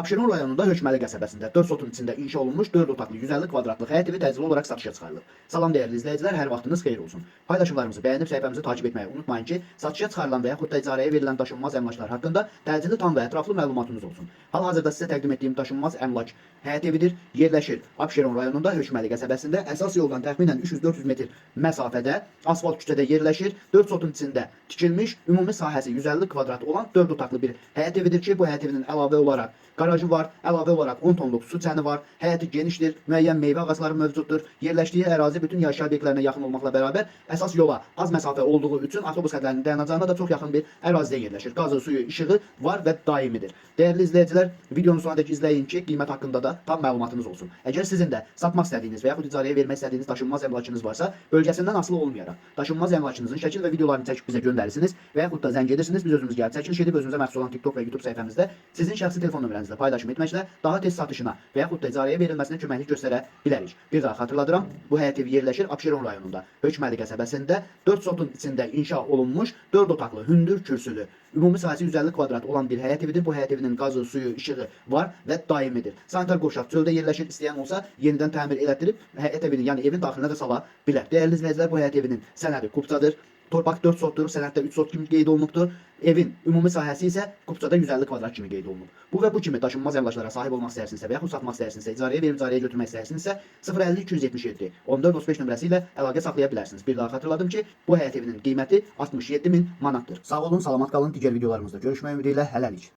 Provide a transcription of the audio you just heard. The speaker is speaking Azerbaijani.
Abşeron rayonunda Hökməli qəsəbəsində 4 sotun içində inşa olunmuş 4 otaqlı 150 kvadratlıq həyət evi təcili olaraq satışa çıxarılıb. Salam dəyərli izləyicilər, hər vaxtınız xeyir olsun. Paylaşımlarımızı bəyənib səhifəmizi takip etməyi unutmayın ki, satışa çıxarılan və yaxud da icarəyə verilən daşınmaz əmlaklar haqqında təcili tam və ətraflı məlumatınız olsun. Hal-hazırda sizə təqdim etdiyim daşınmaz əmlak həyət evidir. Yerləşir Abşeron rayonunda Hökməli qəsəbəsində, əsas yoldan təxminən 300-400 metr məsafədə, asfalt küçədə yerləşir. 4 sotun içində tikilmiş, ümumi sahəsi 150 kvadrat olan 4 otaqlı bir həyət evidir ki, bu həyət evinin əlavə olaraq garajı var, əlavə olaraq 10 tonluq su çəni var, həyəti genişdir, müəyyən meyvə ağacları mövcuddur. Yerləşdiyi ərazi bütün yaşayış obyektlərinə yaxın olmaqla bərabər əsas yola az məsafə olduğu üçün avtobus xətlərinin dayanacağına da çox yaxın bir ərazidə yerləşir. Qazı, suyu, işığı var və daimidir. Dəyərli izləyicilər, videonun sonundakı izləyin ki, qiymət haqqında da tam məlumatınız olsun. Əgər sizin də satmaq istədiyiniz və yaxud icarəyə vermək istədiyiniz daşınmaz əmlakınız varsa, bölgəsindən asılı olmayaraq daşınmaz əmlakınızın şəkil və videolarını çəkib bizə göndərirsiniz və yaxud da zəng edirsiniz, biz özümüz gəlib çəkiliş edib özümüzə məxsus olan TikTok və YouTube səhifəmizdə sizin şəxsi telefon nömrənizlə paylaşım etməklə daha tez satışına və yaxud da icarəyə verilməsinə köməklik göstərə bilərik. Bir daha xatırladıram, bu həyət evi yerləşir Abşeron rayonunda, Hökməli qəsəbəsində 4 sotun içində inşa olunmuş 4 otaqlı, hündür kürsülü, ümumi sahəsi 150 kvadrat olan bir həyət evidir. Bu həyət evinin qazı, suyu, işığı var və daimidir. Sanitar qovşaq çöldə yerləşir, istəyən olsa yenidən təmir elətdirib həyət evini, yəni evin daxilinə də sala bilər. Dəyərli izləyicilər, bu həyət evinin sənədi kupçadır. Torpaq 4 sotdur, sənəddə 3 sot kimi qeyd olunubdur. Evin ümumi sahəsi isə kupçada 150 kvadrat kimi qeyd olunub. Bu və bu kimi daşınmaz əmlaklara sahib olmaq istəyirsinizsə və yaxud satmaq istəyirsinizsə, icarəyə verib icarəyə götürmək istəyirsinizsə 050 277 14 35 nömrəsi ilə əlaqə saxlaya bilərsiniz. Bir daha xatırladım ki, bu həyət evinin qiyməti 67 min manatdır. Sağ olun, salamat qalın. Digər videolarımızda görüşmək ümidi ilə hələlik.